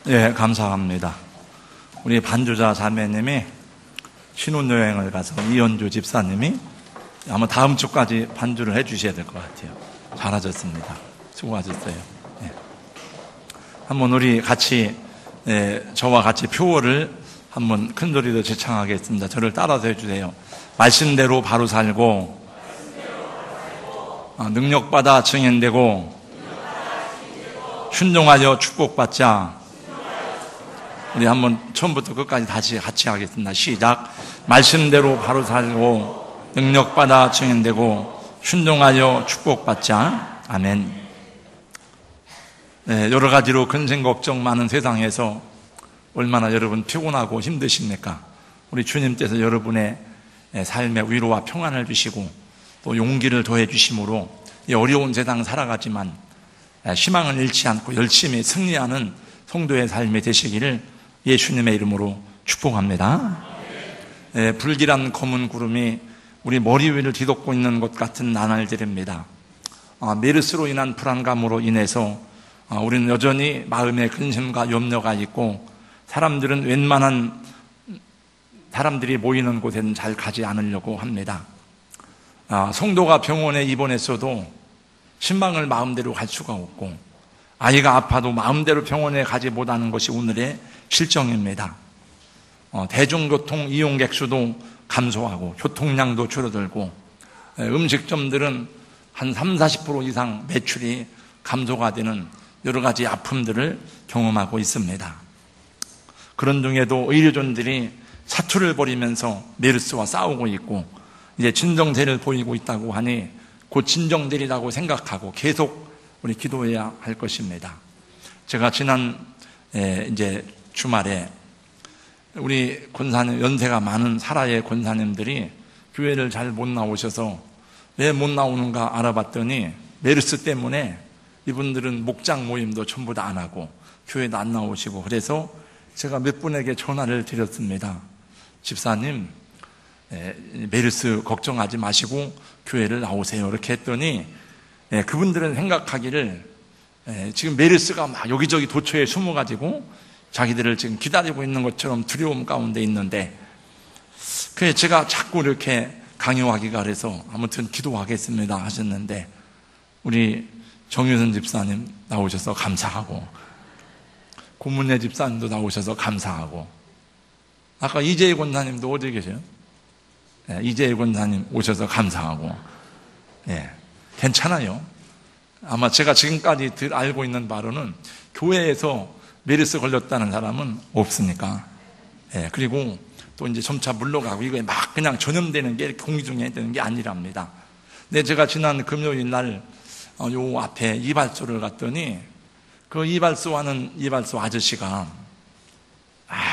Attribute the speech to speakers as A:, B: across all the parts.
A: 예, 감사합니다. 우리 반주자 자매님이 신혼여행을 가서 이현주 집사님이 아마 다음 주까지 반주를 해주셔야 될 것 같아요. 잘하셨습니다. 수고하셨어요. 예. 한번 우리 같이 저와 같이 표어를 한번 큰 소리로 제창하겠습니다. 저를 따라서 해주세요. 말씀대로 바로 살고 능력받아 증인되고 순종하여 축복받자. 우리 한번 처음부터 끝까지 다시 같이 하겠습니다. 시작. 말씀대로 바로 살고 능력받아 증인되고 순종하여 축복받자. 아멘. 네, 여러 가지로 근심 걱정 많은 세상에서 얼마나 여러분 피곤하고 힘드십니까? 우리 주님께서 여러분의 삶에 위로와 평안을 주시고 또 용기를 더해 주심으로 이 어려운 세상 살아가지만 희망을 잃지 않고 열심히 승리하는 성도의 삶이 되시기를 예수님의 이름으로 축복합니다. 불길한 검은 구름이 우리 머리 위를 뒤덮고 있는 것 같은 나날들입니다. 메르스로 인한 불안감으로 인해서 우리는 여전히 마음에 근심과 염려가 있고 사람들은 웬만한 사람들이 모이는 곳에는 잘 가지 않으려고 합니다. 성도가 병원에 입원했어도 신방을 마음대로 갈 수가 없고 아이가 아파도 마음대로 병원에 가지 못하는 것이 오늘의 실정입니다. 대중교통 이용객 수도 감소하고 교통량도 줄어들고 음식점들은 한 30-40% 이상 매출이 감소가 되는 여러 가지 아픔들을 경험하고 있습니다. 그런 중에도 의료진들이 사투를 벌이면서 메르스와 싸우고 있고 이제 진정세를 보이고 있다고 하니 곧 진정되리라고 생각하고 계속 우리 기도해야 할 것입니다. 제가 지난 이제 주말에 우리 권사님, 연세가 많은 사라의 권사님들이 교회를 잘 못 나오셔서 왜 못 나오는가 알아봤더니 메르스 때문에 이분들은 목장 모임도 전부 다 안 하고 교회도 안 나오시고 그래서 제가 몇 분에게 전화를 드렸습니다. 집사님, 메르스 걱정하지 마시고 교회를 나오세요. 이렇게 했더니 그분들은 생각하기를 지금 메르스가 막 여기저기 도처에 숨어가지고 자기들을 지금 기다리고 있는 것처럼 두려움 가운데 있는데 그래서 제가 자꾸 이렇게 강요하기가 그래서 아무튼 기도하겠습니다 하셨는데 우리 정유선 집사님 나오셔서 감사하고 고문혜 집사님도 나오셔서 감사하고 아까 이재희 권사님도 어디 계세요? 이재희 권사님 오셔서 감사하고 괜찮아요. 아마 제가 지금까지 알고 있는 바로는 교회에서 메르스 걸렸다는 사람은 없으니까 그리고 또 이제 점차 물러가고 이거에 막 그냥 전염되는 게 공기 중에 되는 게 아니랍니다. 근데 제가 지난 금요일 날 요 앞에 이발소를 갔더니 그 이발소 하는 이발소 아저씨가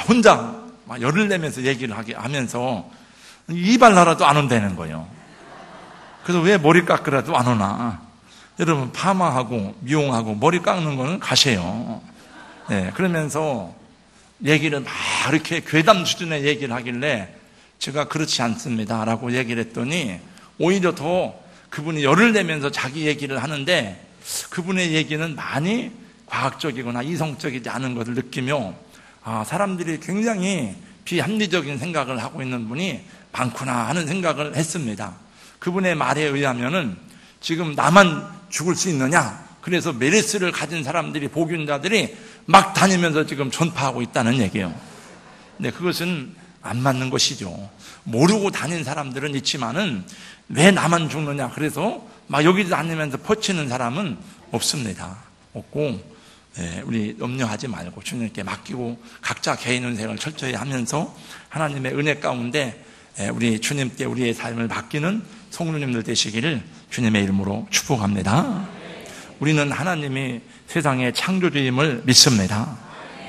A: 혼자 막 열을 내면서 얘기를 하면서 이발하라도 안 온다는 거예요. 그래서 왜 머리 깎으라도 안 오나? 여러분 파마하고 미용하고 머리 깎는 거는 가세요. 그러면서 얘기를 막 이렇게 괴담 수준의 얘기를 하길래 제가 그렇지 않습니다 라고 얘기를 했더니 오히려 더 그분이 열을 내면서 자기 얘기를 하는데 그분의 얘기는 많이 과학적이거나 이성적이지 않은 것을 느끼며 사람들이 굉장히 비합리적인 생각을 하고 있는 분이 많구나 하는 생각을 했습니다. 그분의 말에 의하면은 지금 나만 죽을 수 있느냐? 그래서 메르스를 가진 사람들이 복균자들이 막 다니면서 지금 전파하고 있다는 얘기예요. 근데 그것은 안 맞는 것이죠. 모르고 다닌 사람들은 있지만은 왜 나만 죽느냐? 그래서 막 여기 다니면서 퍼치는 사람은 없습니다. 없고 우리 염려하지 말고 주님께 맡기고 각자 개인 운생을 철저히 하면서 하나님의 은혜 가운데 우리 주님께 우리의 삶을 맡기는 성도님들 되시기를 주님의 이름으로 축복합니다. 우리는 하나님이 세상의 창조주임을 믿습니다.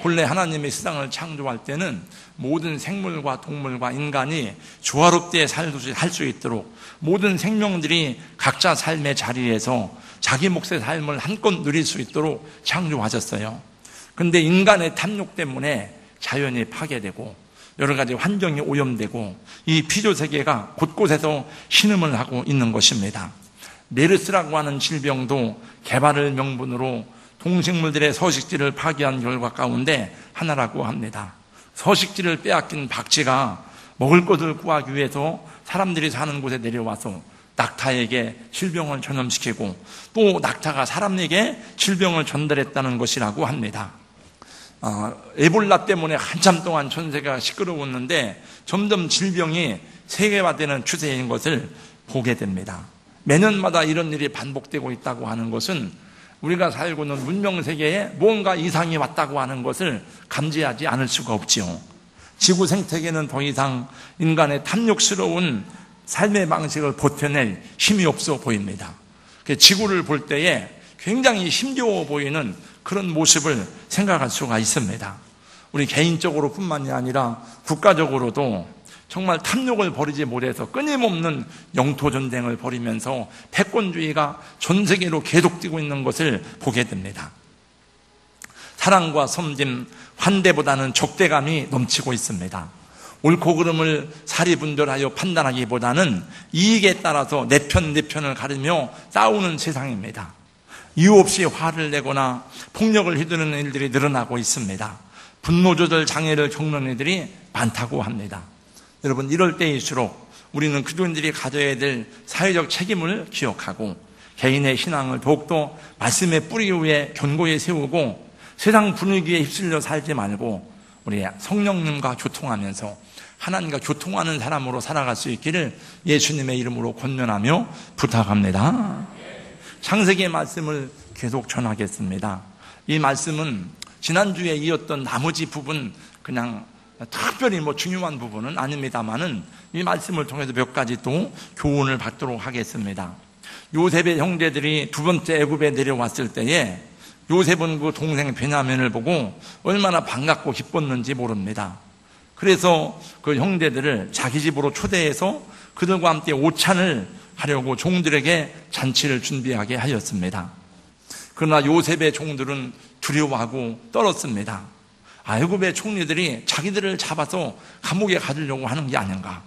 A: 본래 하나님이 세상을 창조할 때는 모든 생물과 동물과 인간이 조화롭게 할 수 있도록 모든 생명들이 각자 삶의 자리에서 자기 몫의 삶을 한껏 누릴 수 있도록 창조하셨어요. 그런데 인간의 탐욕 때문에 자연이 파괴되고 여러 가지 환경이 오염되고 이 피조세계가 곳곳에서 신음을 하고 있는 것입니다. 메르스라고 하는 질병도 개발을 명분으로 동식물들의 서식지를 파괴한 결과 가운데 하나라고 합니다. 서식지를 빼앗긴 박쥐가 먹을 것을 구하기 위해서 사람들이 사는 곳에 내려와서 낙타에게 질병을 전염시키고 또 낙타가 사람에게 질병을 전달했다는 것이라고 합니다. 에볼라 때문에 한참 동안 전 세계가 시끄러웠는데 점점 질병이 세계화되는 추세인 것을 보게 됩니다. 매년마다 이런 일이 반복되고 있다고 하는 것은 우리가 살고 있는 문명 세계에 뭔가 이상이 왔다고 하는 것을 감지하지 않을 수가 없지요. 지구 생태계는 더 이상 인간의 탐욕스러운 삶의 방식을 버텨낼 힘이 없어 보입니다. 지구를 볼 때에 굉장히 힘겨워 보이는 그런 모습을 생각할 수가 있습니다. 우리 개인적으로 뿐만이 아니라 국가적으로도 정말 탐욕을 버리지 못해서 끊임없는 영토 전쟁을 벌이면서 패권주의가 전 세계로 계속되고 있는 것을 보게 됩니다. 사랑과 섬김, 환대보다는 적대감이 넘치고 있습니다. 옳고 그름을 사리분별하여 판단하기보다는 이익에 따라서 내 편을 가르며 싸우는 세상입니다. 이유 없이 화를 내거나 폭력을 휘두르는 일들이 늘어나고 있습니다. 분노 조절 장애를 겪는 이들이 많다고 합니다. 여러분, 이럴 때일수록 우리는 그들이 가져야 될 사회적 책임을 기억하고 개인의 신앙을 더욱더 말씀의 뿌리 위에 견고히 세우고 세상 분위기에 휩쓸려 살지 말고 우리 성령님과 교통하면서 하나님과 교통하는 사람으로 살아갈 수 있기를 예수님의 이름으로 권면하며 부탁합니다. 창세기의 말씀을 계속 전하겠습니다. 이 말씀은 지난주에 이었던 나머지 부분, 그냥 특별히 중요한 부분은 아닙니다만은 이 말씀을 통해서 몇 가지 또 교훈을 받도록 하겠습니다. 요셉의 형제들이 두 번째 애굽에 내려왔을 때에 요셉은 그 동생 베냐민을 보고 얼마나 반갑고 기뻤는지 모릅니다. 그래서 그 형제들을 자기 집으로 초대해서 그들과 함께 오찬을 하려고 종들에게 잔치를 준비하게 하였습니다. 그러나 요셉의 종들은 두려워하고 떨었습니다. 애굽의 총리들이 자기들을 잡아서 감옥에 가두려고 하는 게 아닌가,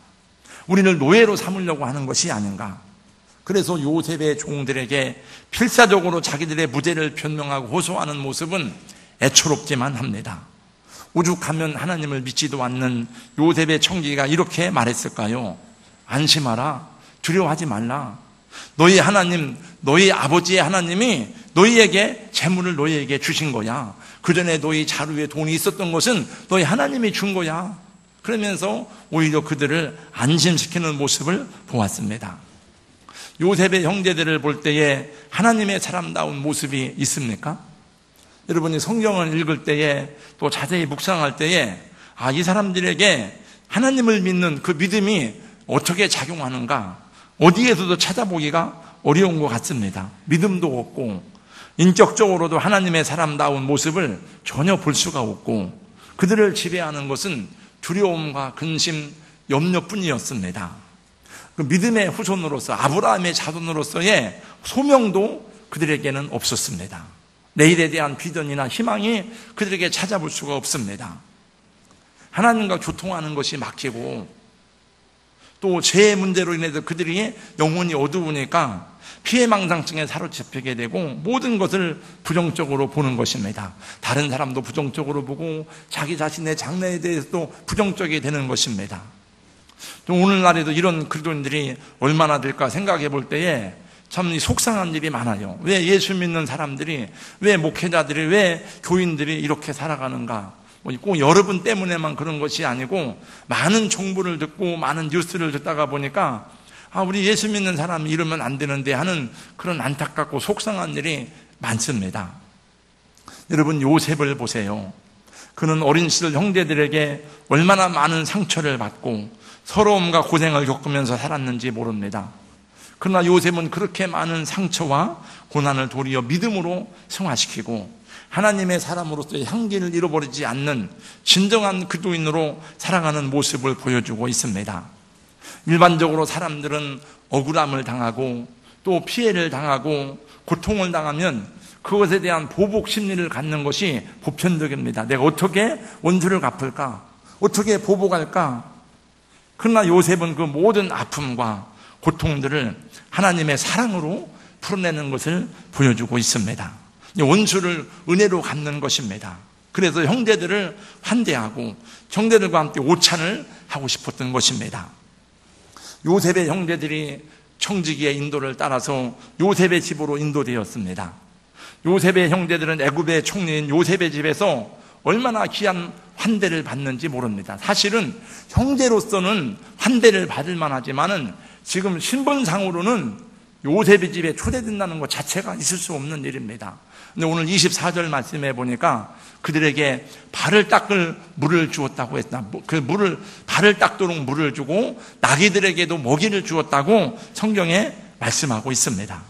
A: 우리를 노예로 삼으려고 하는 것이 아닌가. 그래서 요셉의 종들에게 필사적으로 자기들의 무죄를 변명하고 호소하는 모습은 애처롭지만 합니다. 오죽하면 하나님을 믿지도 않는 요셉의 청지기가 이렇게 말했을까요? 안심하라, 두려워하지 말라. 너희 하나님, 너희 아버지의 하나님이 너희에게 재물을 너희에게 주신 거야. 그 전에 너희 자루에 돈이 있었던 것은 너희 하나님이 준 거야. 그러면서 오히려 그들을 안심시키는 모습을 보았습니다. 요셉의 형제들을 볼 때에 하나님의 사람다운 모습이 있습니까? 여러분이 성경을 읽을 때에 또 자세히 묵상할 때에 이 사람들에게 하나님을 믿는 그 믿음이 어떻게 작용하는가, 어디에서도 찾아보기가 어려운 것 같습니다. 믿음도 없고 인격적으로도 하나님의 사람다운 모습을 전혀 볼 수가 없고 그들을 지배하는 것은 두려움과 근심, 염려뿐이었습니다. 그 믿음의 후손으로서 아브라함의 자손으로서의 소명도 그들에게는 없었습니다. 내일에 대한 비전이나 희망이 그들에게 찾아볼 수가 없습니다. 하나님과 교통하는 것이 막히고 또 죄의 문제로 인해서 그들이 영혼이 어두우니까 피해망상증에 사로잡히게 되고 모든 것을 부정적으로 보는 것입니다. 다른 사람도 부정적으로 보고 자기 자신의 장래에 대해서도 부정적이 되는 것입니다. 또 오늘날에도 이런 그리스도인들이 얼마나 될까 생각해 볼 때에 참 속상한 일이 많아요. 왜 예수 믿는 사람들이, 왜 목회자들이, 왜 교인들이 이렇게 살아가는가? 꼭 여러분 때문에만 그런 것이 아니고 많은 정보를 듣고 많은 뉴스를 듣다가 보니까 우리 예수 믿는 사람이 이러면 안 되는데 하는 그런 안타깝고 속상한 일이 많습니다. 여러분, 요셉을 보세요. 그는 어린 시절 형제들에게 얼마나 많은 상처를 받고 서러움과 고생을 겪으면서 살았는지 모릅니다. 그러나 요셉은 그렇게 많은 상처와 고난을 도리어 믿음으로 승화시키고 하나님의 사람으로서의 향기를 잃어버리지 않는 진정한 그리스도인으로 살아가는 모습을 보여주고 있습니다. 일반적으로 사람들은 억울함을 당하고 또 피해를 당하고 고통을 당하면 그것에 대한 보복 심리를 갖는 것이 보편적입니다. 내가 어떻게 원수를 갚을까? 어떻게 보복할까? 그러나 요셉은 그 모든 아픔과 고통들을 하나님의 사랑으로 풀어내는 것을 보여주고 있습니다. 원수를 은혜로 갚는 것입니다. 그래서 형제들을 환대하고 형제들과 함께 오찬을 하고 싶었던 것입니다. 요셉의 형제들이 청지기의 인도를 따라서 요셉의 집으로 인도되었습니다. 요셉의 형제들은 애굽의 총리인 요셉의 집에서 얼마나 귀한 환대를 받는지 모릅니다. 사실은 형제로서는 환대를 받을 만하지만은 지금 신분상으로는 요셉의 집에 초대된다는 것 자체가 있을 수 없는 일입니다. 근데 오늘 24절 말씀해 보니까 그들에게 발을 닦을 물을 주었다고 했다. 발을 닦도록 물을 주고 나귀들에게도 먹이를 주었다고 성경에 말씀하고 있습니다.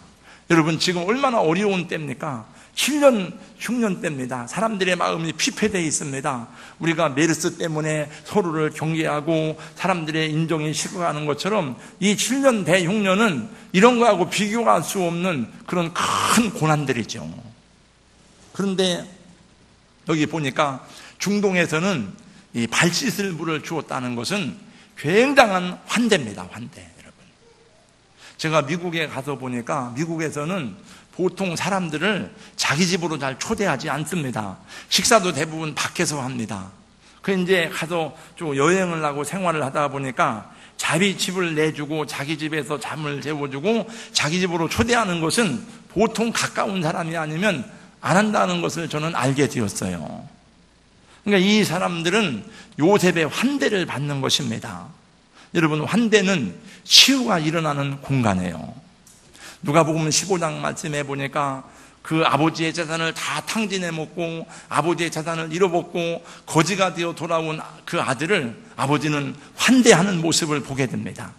A: 여러분, 지금 얼마나 어려운 때입니까? 7년, 6년 때입니다. 사람들의 마음이 피폐되어 있습니다. 우리가 메르스 때문에 서로를 경계하고 사람들의 인종이 식어가는 것처럼 이 7년 대흉년은 이런 거하고 비교할 수 없는 그런 큰 고난들이죠. 그런데 여기 보니까 중동에서는 이 발 씻을 물을 주었다는 것은 굉장한 환대입니다. 환대, 여러분. 제가 미국에 가서 보니까 미국에서는 보통 사람들을 자기 집으로 잘 초대하지 않습니다. 식사도 대부분 밖에서 합니다. 그 이제 가서 좀 여행을 하고 생활을 하다 보니까 자기 집을 내주고 자기 집에서 잠을 재워주고 자기 집으로 초대하는 것은 보통 가까운 사람이 아니면 안 한다는 것을 저는 알게 되었어요. 그러니까 이 사람들은 요셉의 환대를 받는 것입니다. 여러분, 환대는 치유가 일어나는 공간이에요. 누가복음 15장 말씀해 보니까 그 아버지의 재산을 다 탕진해 먹고 아버지의 재산을 잃어먹고 거지가 되어 돌아온 그 아들을 아버지는 환대하는 모습을 보게 됩니다.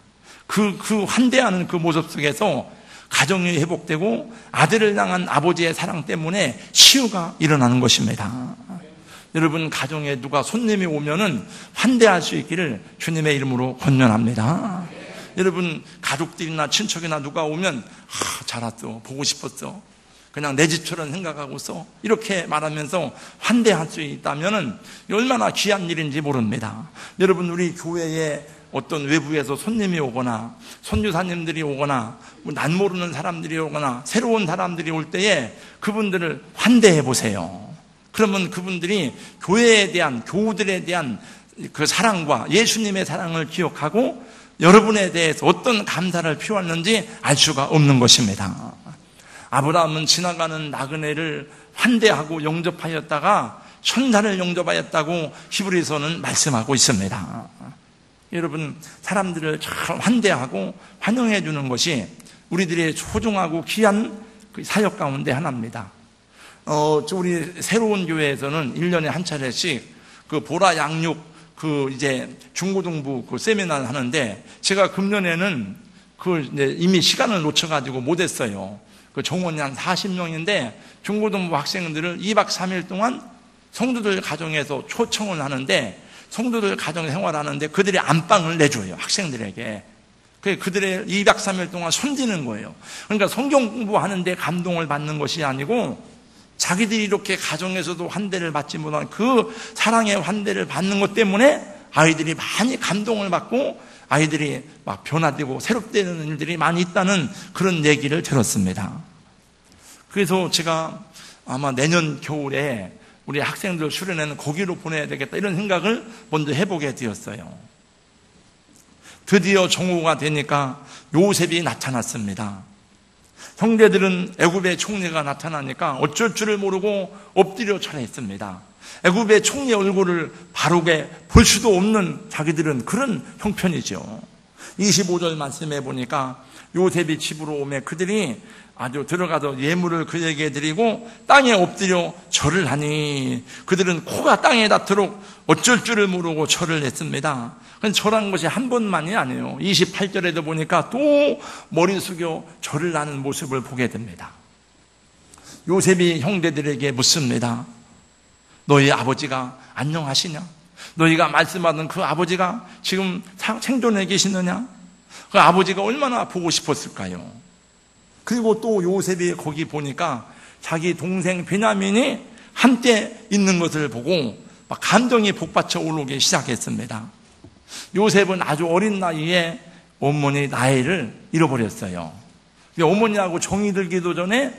A: 그 환대하는 그 모습 속에서 가정이 회복되고 아들을 향한 아버지의 사랑 때문에 치유가 일어나는 것입니다. 여러분, 가정에 누가 손님이 오면은 환대할 수 있기를 주님의 이름으로 권면합니다. 여러분, 가족들이나 친척이나 누가 오면 잘 왔어, 보고 싶었어, 그냥 내 집처럼 생각하고서 이렇게 말하면서 환대할 수 있다면 얼마나 귀한 일인지 모릅니다. 여러분, 우리 교회에 어떤 외부에서 손님이 오거나 선교사님들이 오거나 난 모르는 사람들이 오거나 새로운 사람들이 올 때에 그분들을 환대해 보세요. 그러면 그분들이 교회에 대한, 교우들에 대한 그 사랑과 예수님의 사랑을 기억하고 여러분에 대해서 어떤 감사를 표하는지 알 수가 없는 것입니다. 아브라함은 지나가는 나그네를 환대하고 영접하였다가 천사를 영접하였다고 히브리서는 말씀하고 있습니다. 여러분, 사람들을 잘 환대하고 환영해 주는 것이 우리들의 소중하고 귀한 사역 가운데 하나입니다. 우리 새로운 교회에서는 1년에 한 차례씩 그 보라 양육 이제 중고등부 세미나를 하는데 제가 금년에는 이제 이미 시간을 놓쳐가지고 못했어요. 그 정원이 한 40명인데 중고등부 학생들을 2박 3일 동안 성도들 가정에서 초청을 하는데 성도들 가정 생활하는데 그들이 안방을 내줘요, 학생들에게. 그들의 2박 3일 동안 손디는 거예요. 그러니까 성경 공부하는데 감동을 받는 것이 아니고 자기들이 이렇게 가정에서도 환대를 받지 못한 그 사랑의 환대를 받는 것 때문에 아이들이 많이 감동을 받고 아이들이 막 변화되고 새롭되는 일들이 많이 있다는 그런 얘기를 들었습니다. 그래서 제가 아마 내년 겨울에 우리 학생들 수련회는 거기로 보내야 되겠다 이런 생각을 먼저 해보게 되었어요. 드디어 정오가 되니까 요셉이 나타났습니다. 형제들은 애굽의 총리가 나타나니까 어쩔 줄을 모르고 엎드려 절했습니다. 애굽의 총리의 얼굴을 바르게 볼 수도 없는 자기들은 그런 형편이죠. 25절 말씀해 보니까 요셉이 집으로 오매 그들이 아주 들어가서 예물을 그에게 드리고 땅에 엎드려 절을 하니 그들은 코가 땅에 닿도록 어쩔 줄을 모르고 절을 했습니다. 절한 것이 한 번만이 아니에요. 28절에도 보니까 또 머리 숙여 절을 하는 모습을 보게 됩니다. 요셉이 형제들에게 묻습니다. 너희 아버지가 안녕하시냐? 너희가 말씀하던 그 아버지가 지금 생존해 계시느냐? 그 아버지가 얼마나 보고 싶었을까요? 그리고 또 요셉이 거기 보니까 자기 동생 베냐민이 함께 있는 것을 보고 막 감정이 복받쳐 오르기 시작했습니다. 요셉은 아주 어린 나이에 어머니 나이를 잃어버렸어요. 어머니하고 정이 들기도 전에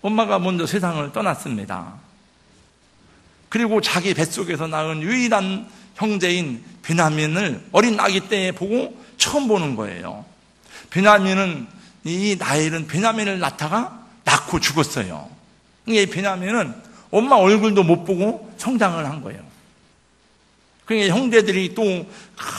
A: 엄마가 먼저 세상을 떠났습니다. 그리고 자기 뱃속에서 낳은 유일한 형제인 베냐민을 어린 아기 때 보고 처음 보는 거예요. 베냐민은 이 나엘은 베냐민을 낳고 죽었어요. 이 베냐민은 엄마 얼굴도 못 보고 성장을 한 거예요. 그러니까 형제들이 또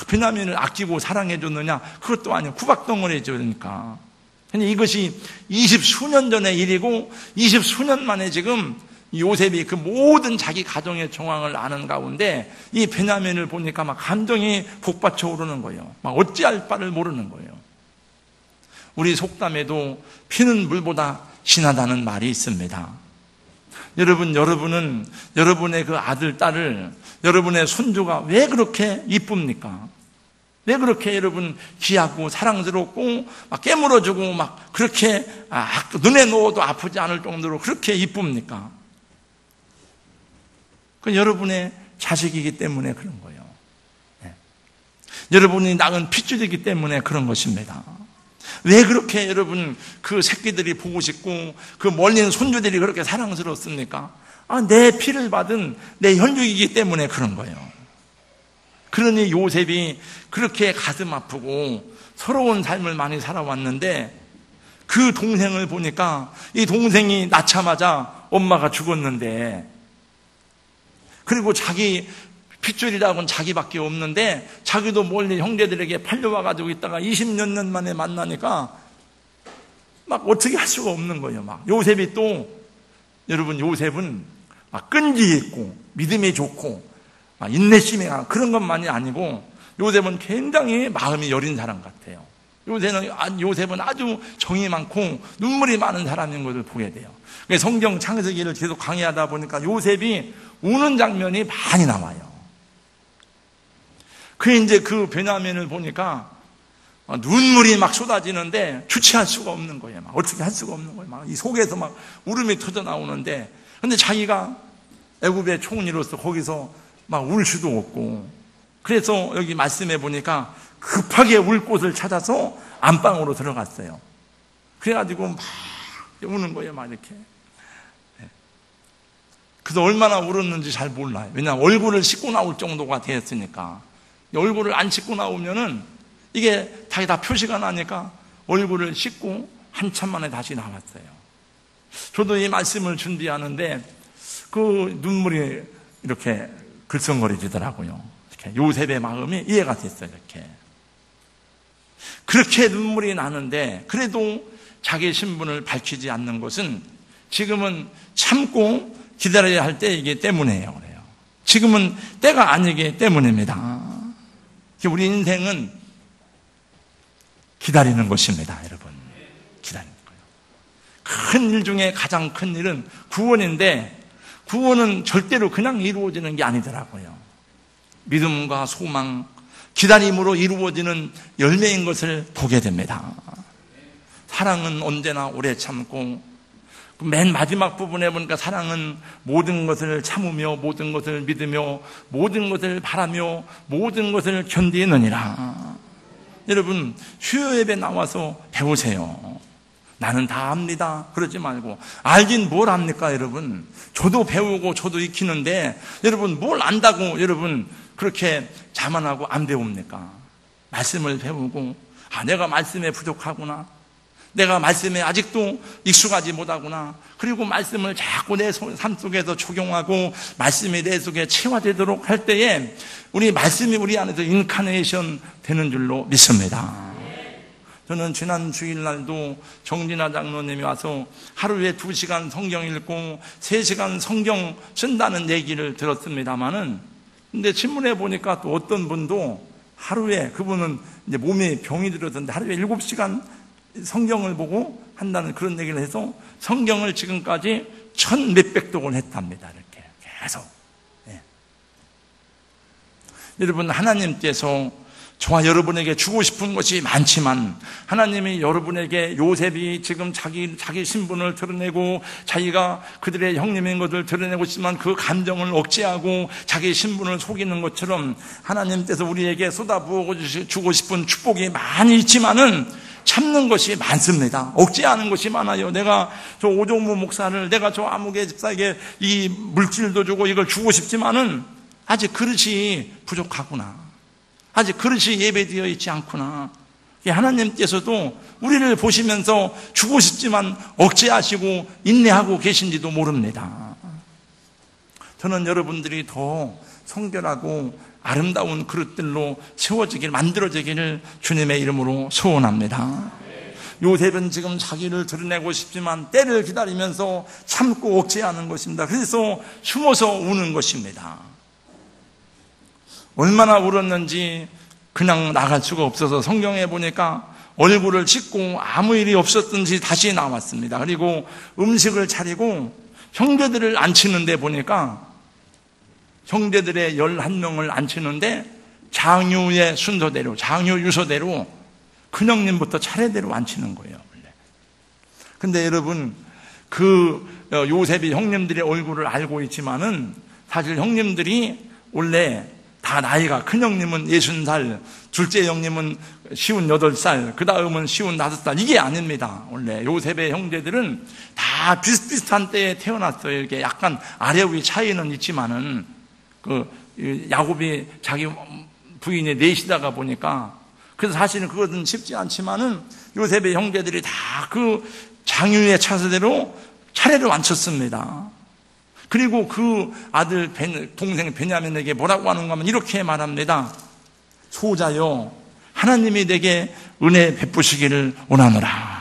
A: 베냐민을 아끼고 사랑해 줬느냐? 그것도 아니에요. 구박덩어리 해주니까. 근데 이것이 20수년 전의 일이고 20수년 만에 지금 요셉이 그 모든 자기 가정의 정황을 아는 가운데 이 베냐민을 보니까 막 감정이 복받쳐 오르는 거예요. 막 어찌할 바를 모르는 거예요. 우리 속담에도 피는 물보다 진하다는 말이 있습니다. 여러분은 여러분의 그 아들, 딸을, 여러분의 손주가 왜 그렇게 이쁩니까? 왜 그렇게 여러분 귀하고 사랑스럽고 막 깨물어주고 막 그렇게 눈에 넣어도 아프지 않을 정도로 그렇게 이쁩니까? 그 여러분의 자식이기 때문에 그런 거예요. 네. 여러분이 낳은 핏줄이기 때문에 그런 것입니다. 왜 그렇게 여러분 그 새끼들이 보고 싶고 그 멀리 있는 손주들이 그렇게 사랑스럽습니까? 내 피를 받은 내 혈육이기 때문에 그런 거예요. 그러니 요셉이 그렇게 가슴 아프고 서러운 삶을 많이 살아왔는데 그 동생을 보니까 이 동생이 낳자마자 엄마가 죽었는데 그리고 자기 핏줄이라고는 자기밖에 없는데 자기도 멀리 형제들에게 팔려와가지고 있다가 20몇 년 만에 만나니까 막 어떻게 할 수가 없는 거예요. 막 요셉이 또 여러분 요셉은 막 끈기 있고 믿음이 좋고 막 인내심이 그런 것만이 아니고 요셉은 굉장히 마음이 여린 사람 같아요. 요셉은 아주 정이 많고 눈물이 많은 사람인 것을 보게 돼요. 성경 창세기를 계속 강의하다 보니까 요셉이 우는 장면이 많이 나와요. 이제 그 베냐민을 보니까 눈물이 막 쏟아지는데 주체할 수가 없는 거예요. 막 어떻게 할 수가 없는 거예요. 막 이 속에서 막 울음이 터져 나오는데, 근데 자기가 애굽의 총리로서 거기서 막 울 수도 없고, 그래서 여기 말씀해 보니까 급하게 울 곳을 찾아서 안방으로 들어갔어요. 그래가지고 막 우는 거예요. 막 이렇게. 그래서 얼마나 울었는지 잘 몰라요. 왜냐하면 얼굴을 씻고 나올 정도가 되었으니까. 얼굴을 안 씻고 나오면은 이게 다 표시가 나니까 얼굴을 씻고 한참 만에 다시 나왔어요. 저도 이 말씀을 준비하는데 그 눈물이 이렇게 글썽거리더라고요. 이렇게 요셉의 마음이 이해가 됐어요. 그렇게 눈물이 나는데 그래도 자기 신분을 밝히지 않는 것은 지금은 참고 기다려야 할 때이기 때문이에요. 그래요. 지금은 때가 아니기 때문입니다. 우리 인생은 기다리는 것입니다, 여러분. 기다리는 거예요. 큰 일 중에 가장 큰 일은 구원인데 구원은 절대로 그냥 이루어지는 게 아니더라고요. 믿음과 소망, 기다림으로 이루어지는 열매인 것을 보게 됩니다. 사랑은 언제나 오래 참고 맨 마지막 부분에 보니까 사랑은 모든 것을 참으며 모든 것을 믿으며 모든 것을 바라며 모든 것을 견디느니라. 여러분 수요 예배 나와서 배우세요. 나는 다 압니다 그러지 말고 알긴 뭘 압니까 여러분. 저도 배우고 저도 익히는데 여러분 뭘 안다고 여러분 그렇게 자만하고 안 배웁니까? 말씀을 배우고 내가 말씀에 부족하구나, 내가 말씀에 아직도 익숙하지 못하구나, 그리고 말씀을 자꾸 내 삶 속에서 적용하고 말씀이 내 속에 체화되도록 할 때에 우리 말씀이 우리 안에서 인카네이션 되는 줄로 믿습니다. 저는 지난 주일날도 정진아 장로님이 와서 하루에 2시간 성경 읽고 3시간 성경 쓴다는 얘기를 들었습니다마는, 근데 신문에 보니까 또 어떤 분도 하루에, 그분은 이제 몸에 병이 들었는데 하루에 7시간 성경을 보고 한다는 그런 얘기를 해서 성경을 지금까지 1,몇백 독을 했답니다. 이렇게 계속. 네. 여러분 하나님께서 저와 여러분에게 주고 싶은 것이 많지만 하나님이 여러분에게 요셉이 지금 자기 신분을 드러내고 자기가 그들의 형님인 것을 드러내고 있지만 그 감정을 억제하고 자기 신분을 속이는 것처럼 하나님께서 우리에게 쏟아부어 주고 싶은 축복이 많이 있지만은 참는 것이 많습니다. 억제하는 것이 많아요. 내가 저 오종무 목사를, 내가 저 아무개 집사에게 이 물질도 주고 이걸 주고 싶지만은 아직 그릇이 부족하구나. 아직 그릇이 예배되어 있지 않구나. 하나님께서도 우리를 보시면서 주고 싶지만 억제하시고 인내하고 계신지도 모릅니다. 저는 여러분들이 더 성결하고 아름다운 그릇들로 채워지길, 만들어지기를 주님의 이름으로 소원합니다. 요셉은 지금 자기를 드러내고 싶지만 때를 기다리면서 참고 억제하는 것입니다. 그래서 숨어서 우는 것입니다. 얼마나 울었는지 그냥 나갈 수가 없어서 성경에 보니까 얼굴을 씻고 아무 일이 없었든지 다시 나왔습니다. 그리고 음식을 차리고 형제들을 앉히는데 보니까 형제들의 11명을 앉히는데 장유의 순서대로, 장유 유서대로 큰형님부터 차례대로 앉히는 거예요. 근데 여러분, 그 요셉이 형님들의 얼굴을 알고 있지만은 사실 형님들이 원래 다 나이가, 큰형님은 60살, 둘째 형님은 58살, 그 다음은 55살, 이게 아닙니다. 원래 요셉의 형제들은 다 비슷비슷한 때에 태어났어요. 이렇게 약간 아래 위 차이는 있지만은, 야곱이 자기 부인이 넷이다가 보니까, 그래서 사실은 그것은 쉽지 않지만은 요셉의 형제들이 다 그 장유의 차세대로 차례를 앉혔습니다. 그리고 그 아들 동생 베냐민에게 뭐라고 하는가 하면 이렇게 말합니다. 소자여, 하나님이 내게 은혜 베푸시기를 원하노라.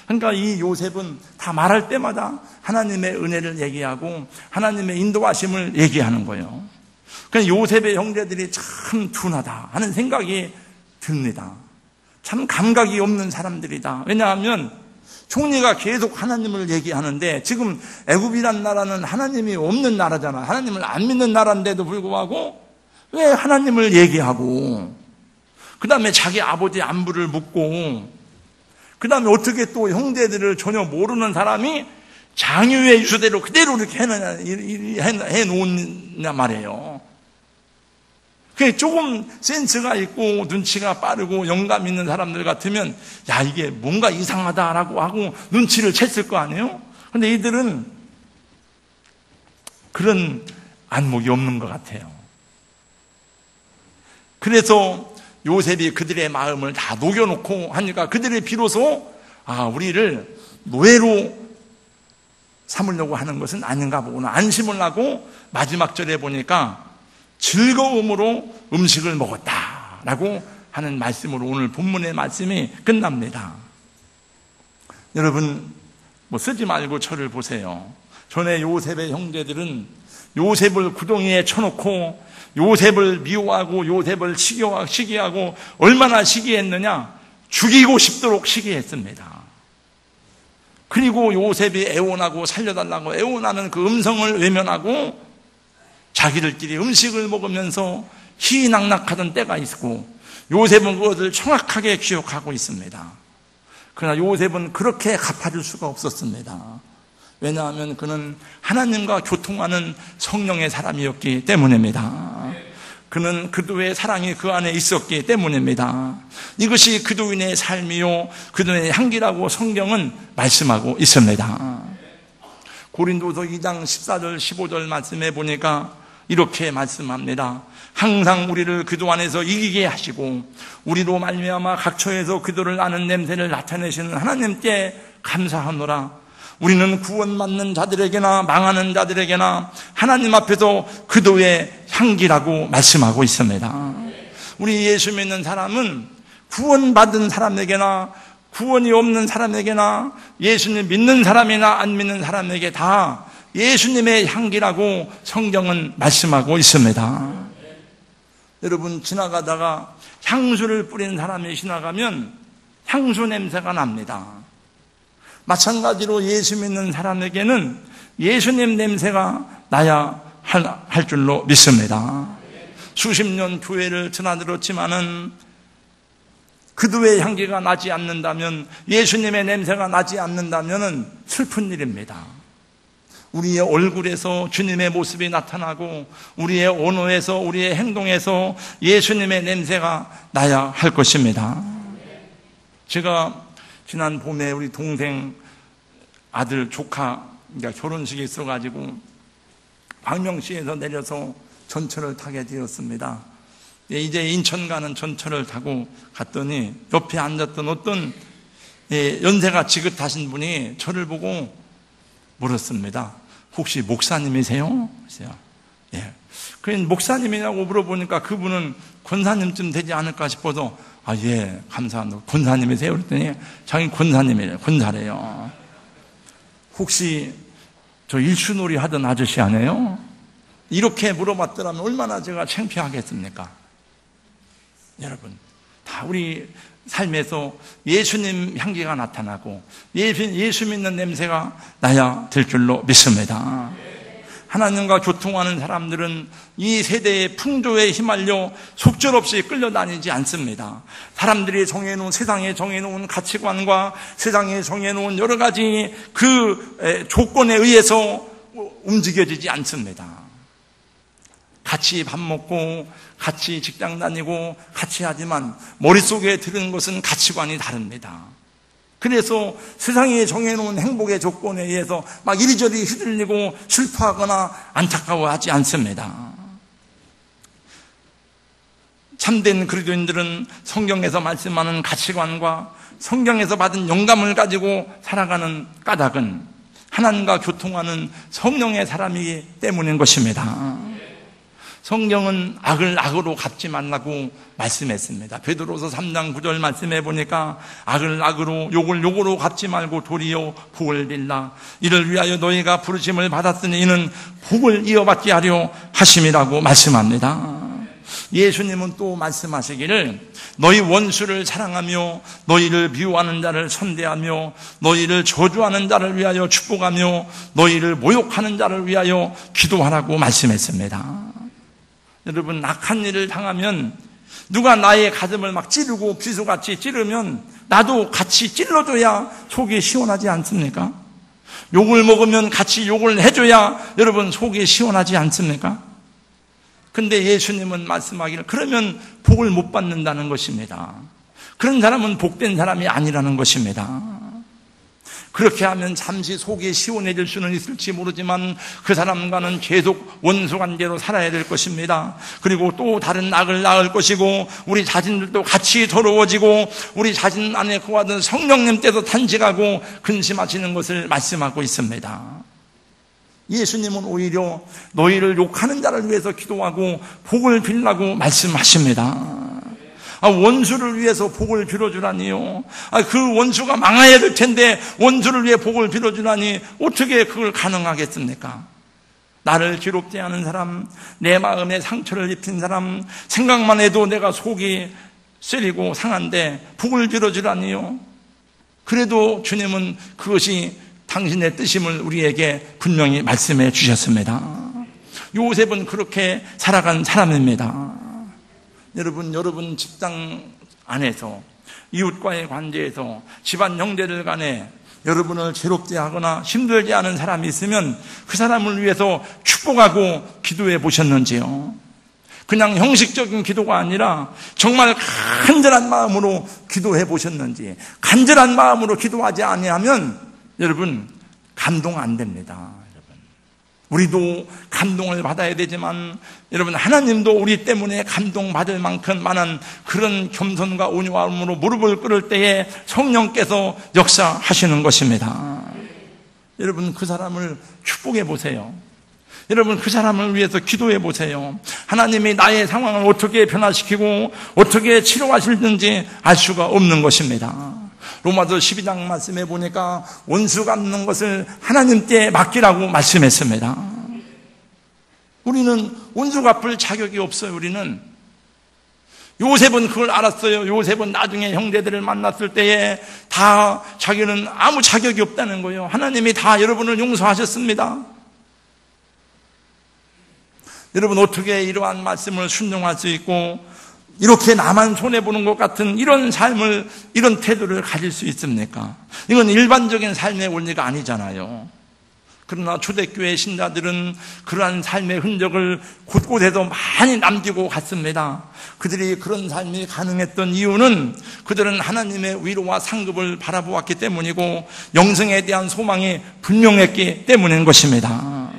A: 그러니까 이 요셉은 다 말할 때마다 하나님의 은혜를 얘기하고 하나님의 인도하심을 얘기하는 거예요. 그러니까 요셉의 형제들이 참 둔하다 하는 생각이 듭니다. 참 감각이 없는 사람들이다. 왜냐하면 총리가 계속 하나님을 얘기하는데 지금 애굽이란 나라는 하나님이 없는 나라잖아. 하나님을 안 믿는 나라인데도 불구하고 왜 하나님을 얘기하고, 그 다음에 자기 아버지 안부를 묻고, 그 다음에 어떻게 또 형제들을 전혀 모르는 사람이 장유의 유서대로 그대로 이렇게 해놓냐 말이에요. 그게 조금 센스가 있고 눈치가 빠르고 영감 있는 사람들 같으면 야, 이게 뭔가 이상하다라고 하고 눈치를 챘을 거 아니에요? 근데 이들은 그런 안목이 없는 것 같아요. 그래서 요셉이 그들의 마음을 다 녹여놓고 하니까 그들이 비로소 우리를 노예로 삼으려고 하는 것은 아닌가 보구나 안심을 하고 마지막 절에 보니까 즐거움으로 음식을 먹었다라고 하는 말씀으로 오늘 본문의 말씀이 끝납니다. 여러분, 쓰지 말고 저를 보세요. 전에 요셉의 형제들은 요셉을 구덩이에 쳐놓고 요셉을 미워하고 요셉을 시기하고 얼마나 시기했느냐? 죽이고 싶도록 시기했습니다. 그리고 요셉이 애원하고 살려달라고 애원하는 그 음성을 외면하고 자기들끼리 음식을 먹으면서 희낙낙하던 때가 있고 요셉은 그것을 정확하게 기억하고 있습니다. 그러나 요셉은 그렇게 갚아줄 수가 없었습니다. 왜냐하면 그는 하나님과 교통하는 성령의 사람이었기 때문입니다. 그는 그도의 사랑이 그 안에 있었기 때문입니다. 이것이 그도인의 삶이요 그도인의 향기라고 성경은 말씀하고 있습니다. 고린도서 2장 14절 15절 말씀해 보니까 이렇게 말씀합니다. 항상 우리를 그도 안에서 이기게 하시고 우리로 말미암아 각처에서 그도를 아는 냄새를 나타내시는 하나님께 감사하노라. 우리는 구원받는 자들에게나 망하는 자들에게나 하나님 앞에서 그도의 향기라고 말씀하고 있습니다. 우리 예수 믿는 사람은 구원받은 사람에게나 구원이 없는 사람에게나 예수님 믿는 사람이나 안 믿는 사람에게 다 예수님의 향기라고 성경은 말씀하고 있습니다. 여러분, 지나가다가 향수를 뿌리는 사람이 지나가면 향수 냄새가 납니다. 마찬가지로 예수 믿는 사람에게는 예수님 냄새가 나야 할 줄로 믿습니다. 수십 년 교회를 드나들었지만은 그도의 향기가 나지 않는다면, 예수님의 냄새가 나지 않는다면 슬픈 일입니다. 우리의 얼굴에서 주님의 모습이 나타나고 우리의 언어에서 우리의 행동에서 예수님의 냄새가 나야 할 것입니다. 제가 지난 봄에 우리 동생 아들 조카 결혼식이 있어가지고 광명시에서 내려서 전철을 타게 되었습니다. 이제 인천 가는 전철을 타고 갔더니 옆에 앉았던 어떤 연세가 지긋하신 분이 저를 보고 물었습니다. 혹시 목사님이세요? 예. 그냥 목사님이냐고 물어보니까 그분은 권사님쯤 되지 않을까 싶어서 예, 감사합니다. 권사님이세요? 그랬더니 자기 권사님이래요. 권사래요. 혹시 저 일수놀이 하던 아저씨 아니에요? 이렇게 물어봤더라면 얼마나 제가 창피하겠습니까? 여러분, 다 우리 삶에서 예수님 향기가 나타나고 예수 믿는 냄새가 나야 될 줄로 믿습니다. 하나님과 교통하는 사람들은 이 세대의 풍조에 휘말려 속절없이 끌려다니지 않습니다. 사람들이 정해놓은, 세상에 정해놓은 가치관과 세상에 정해놓은 여러 가지 그 조건에 의해서 움직여지지 않습니다. 같이 밥 먹고 같이 직장 다니고 같이 하지만 머릿속에 드는 것은 가치관이 다릅니다. 그래서 세상에 정해놓은 행복의 조건에 의해서 막 이리저리 휘둘리고 슬퍼하거나 안타까워하지 않습니다. 참된 그리스도인들은 성경에서 말씀하는 가치관과 성경에서 받은 영감을 가지고 살아가는 까닭은 하나님과 교통하는 성령의 사람이기 때문인 것입니다. 성경은 악을 악으로 갚지 말라고 말씀했습니다. 베드로서 3장 9절 말씀해 보니까 악을 악으로 욕을 욕으로 갚지 말고 도리어 복을 빌라. 이를 위하여 너희가 부르심을 받았으니 이는 복을 이어받게 하려 하심이라고 말씀합니다. 예수님은 또 말씀하시기를 너희 원수를 사랑하며 너희를 미워하는 자를 선대하며 너희를 저주하는 자를 위하여 축복하며 너희를 모욕하는 자를 위하여 기도하라고 말씀했습니다. 여러분, 악한 일을 당하면 누가 나의 가슴을 막 찌르고 비수같이 찌르면 나도 같이 찔러줘야 속이 시원하지 않습니까? 욕을 먹으면 같이 욕을 해줘야 여러분 속이 시원하지 않습니까? 근데 예수님은 말씀하기를 그러면 복을 못 받는다는 것입니다. 그런 사람은 복된 사람이 아니라는 것입니다. 그렇게 하면 잠시 속이 시원해질 수는 있을지 모르지만 그 사람과는 계속 원수관계로 살아야 될 것입니다. 그리고 또 다른 악을 낳을 것이고 우리 자신들도 같이 더러워지고 우리 자신 안에 거하던 성령님께서 탄식하고 근심하시는 것을 말씀하고 있습니다. 예수님은 오히려 너희를 욕하는 자를 위해서 기도하고 복을 빌라고 말씀하십니다. 원수를 위해서 복을 빌어주라니요. 그 원수가 망해야 될 텐데 원수를 위해 복을 빌어주라니 어떻게 그걸 가능하겠습니까? 나를 괴롭게 하는 사람, 내 마음에 상처를 입힌 사람, 생각만 해도 내가 속이 쓰리고 상한데 복을 빌어주라니요. 그래도 주님은 그것이 당신의 뜻임을 우리에게 분명히 말씀해 주셨습니다. 요셉은 그렇게 살아간 사람입니다. 여러분 직장 안에서 이웃과의 관계에서 집안 형제들 간에 여러분을 괴롭게 하거나 힘들게 하는 사람이 있으면 그 사람을 위해서 축복하고 기도해 보셨는지요? 그냥 형식적인 기도가 아니라 정말 간절한 마음으로 기도해 보셨는지. 간절한 마음으로 기도하지 아니하면 여러분 감동 안 됩니다. 우리도 감동을 받아야 되지만 여러분 하나님도 우리 때문에 감동받을 만큼만한 그런 겸손과 온유함으로 무릎을 꿇을 때에 성령께서 역사하시는 것입니다. 여러분 그 사람을 축복해 보세요. 여러분 그 사람을 위해서 기도해 보세요. 하나님이 나의 상황을 어떻게 변화시키고 어떻게 치료하실는지 알 수가 없는 것입니다. 로마서 12장 말씀해 보니까 원수 갚는 것을 하나님께 맡기라고 말씀했습니다. 우리는 원수 갚을 자격이 없어요. 우리는 요셉은 그걸 알았어요. 요셉은 나중에 형제들을 만났을 때에 다 자기는 아무 자격이 없다는 거예요. 하나님이 다 여러분을 용서하셨습니다. 여러분 어떻게 이러한 말씀을 순종할 수 있고 이렇게 나만 손해보는 것 같은 이런 삶을, 이런 태도를 가질 수 있습니까? 이건 일반적인 삶의 원리가 아니잖아요. 그러나 초대교회 신자들은 그러한 삶의 흔적을 곳곳에서 많이 남기고 갔습니다. 그들이 그런 삶이 가능했던 이유는 그들은 하나님의 위로와 상급을 바라보았기 때문이고 영생에 대한 소망이 분명했기 때문인 것입니다.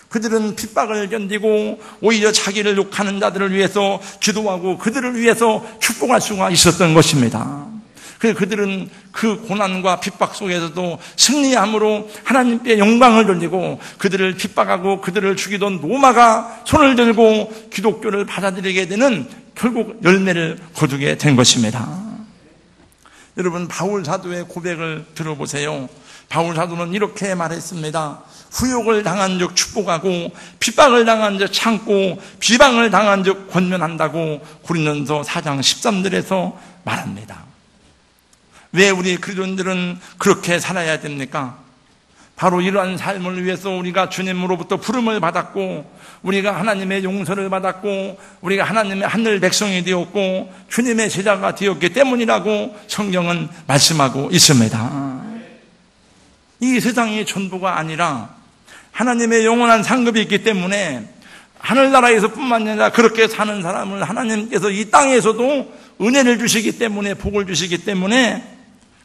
A: 그들은 핍박을 견디고 오히려 자기를 욕하는 자들을 위해서 기도하고 그들을 위해서 축복할 수가 있었던 것입니다. 그들은 그 고난과 핍박 속에서도 승리함으로 하나님께 영광을 돌리고 그들을 핍박하고 그들을 죽이던 로마가 손을 들고 기독교를 받아들이게 되는 결국 열매를 거두게 된 것입니다. 여러분, 바울 사도의 고백을 들어보세요. 바울 사도는 이렇게 말했습니다. 후욕을 당한 즉 축복하고 핍박을 당한 즉 참고 비방을 당한 즉 권면한다고 고린도서 4장 13절에서 말합니다. 왜 우리 그리스도인들은 그렇게 살아야 됩니까? 바로 이러한 삶을 위해서 우리가 주님으로부터 부름을 받았고 우리가 하나님의 용서를 받았고 우리가 하나님의 하늘 백성이 되었고 주님의 제자가 되었기 때문이라고 성경은 말씀하고 있습니다. 이 세상이 전부가 아니라 하나님의 영원한 상급이 있기 때문에 하늘나라에서 뿐만 아니라 그렇게 사는 사람을 하나님께서 이 땅에서도 은혜를 주시기 때문에 복을 주시기 때문에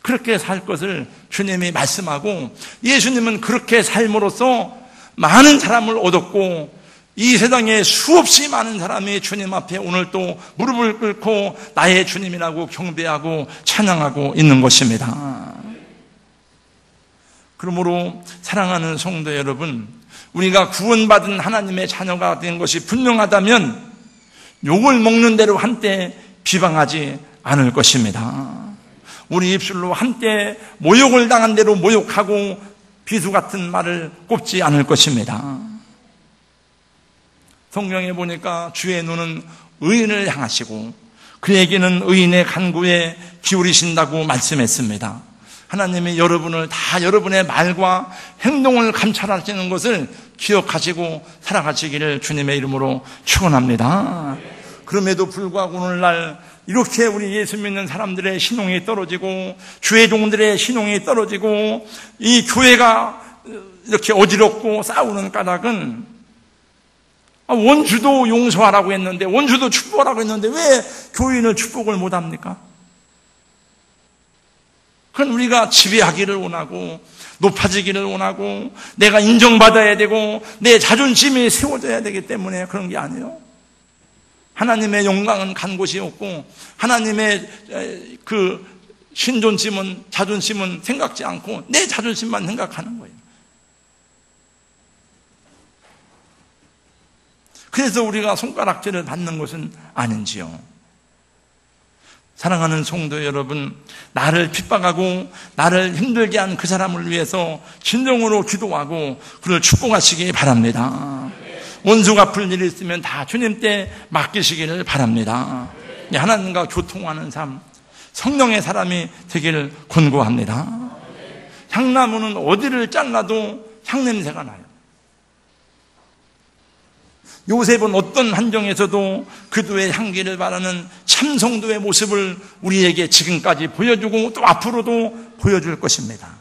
A: 그렇게 살 것을 주님이 말씀하고 예수님은 그렇게 삶으로써 많은 사람을 얻었고 이 세상에 수없이 많은 사람이 주님 앞에 오늘 또 무릎을 꿇고 나의 주님이라고 경배하고 찬양하고 있는 것입니다. 그러므로 사랑하는 성도 여러분, 우리가 구원받은 하나님의 자녀가 된 것이 분명하다면 욕을 먹는 대로 한때 비방하지 않을 것입니다. 우리 입술로 한때 모욕을 당한 대로 모욕하고 비수 같은 말을 꼽지 않을 것입니다. 성경에 보니까 주의 눈은 의인을 향하시고 그에게는 의인의 간구에 기울이신다고 말씀했습니다. 하나님이 여러분을 다 여러분의 말과 행동을 감찰하시는 것을 기억하시고 살아가시기를 주님의 이름으로 축원합니다. 그럼에도 불구하고 오늘날 이렇게 우리 예수 믿는 사람들의 신용이 떨어지고 주의 종들의 신용이 떨어지고 이 교회가 이렇게 어지럽고 싸우는 까닭은 원주도 용서하라고 했는데 원주도 축복하라고 했는데 왜 교인을 축복을 못합니까? 그건 우리가 지배하기를 원하고 높아지기를 원하고 내가 인정받아야 되고 내 자존심이 세워져야 되기 때문에 그런 게 아니에요. 하나님의 영광은 간 곳이 없고 하나님의 그 신존심은 자존심은 생각지 않고 내 자존심만 생각하는 거예요. 그래서 우리가 손가락질을 받는 것은 아닌지요. 사랑하는 성도 여러분, 나를 핍박하고 나를 힘들게 한 그 사람을 위해서 진정으로 기도하고 그를 축복하시기 바랍니다. 원수 갚을 일이 있으면 다 주님 때 맡기시기를 바랍니다. 하나님과 교통하는 삶, 성령의 사람이 되기를 권고합니다. 향나무는 어디를 잘라도 향냄새가 나요. 요셉은 어떤 환경에서도 그도의 향기를 바라는 참성도의 모습을 우리에게 지금까지 보여주고 또 앞으로도 보여줄 것입니다.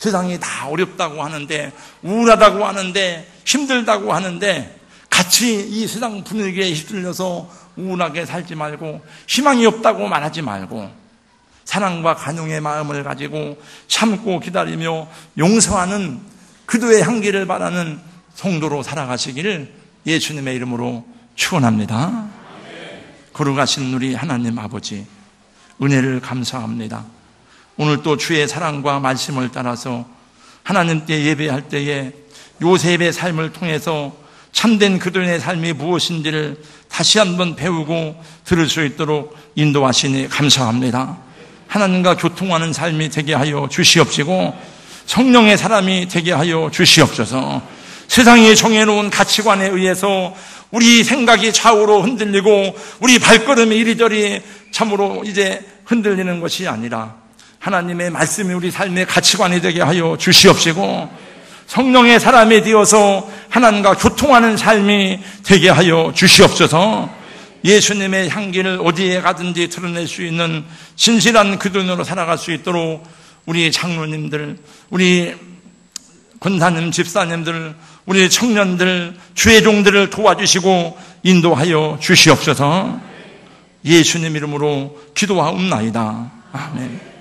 A: 세상이 다 어렵다고 하는데 우울하다고 하는데 힘들다고 하는데 같이 이 세상 분위기에 휩쓸려서 우울하게 살지 말고 희망이 없다고 말하지 말고 사랑과 간용의 마음을 가지고 참고 기다리며 용서하는 그도의 향기를 바라는 성도로 살아가시기를 예수님의 이름으로 축원합니다. 거룩하신 우리 하나님 아버지, 은혜를 감사합니다. 오늘 또 주의 사랑과 말씀을 따라서 하나님께 예배할 때에 요셉의 삶을 통해서 참된 그들의 삶이 무엇인지를 다시 한번 배우고 들을 수 있도록 인도하시니 감사합니다. 하나님과 교통하는 삶이 되게 하여 주시옵시고 성령의 사람이 되게 하여 주시옵소서. 세상이 정해놓은 가치관에 의해서 우리 생각이 좌우로 흔들리고 우리 발걸음이 이리저리 참으로 이제 흔들리는 것이 아니라 하나님의 말씀이 우리 삶의 가치관이 되게 하여 주시옵시고 성령의 사람이 되어서 하나님과 교통하는 삶이 되게 하여 주시옵소서. 예수님의 향기를 어디에 가든지 드러낼 수 있는 진실한 그들로 살아갈 수 있도록 우리 장로님들, 우리 권사님, 집사님들, 우리 청년들, 주의 종들을 도와주시고 인도하여 주시옵소서. 예수님 이름으로 기도하옵나이다. 아멘.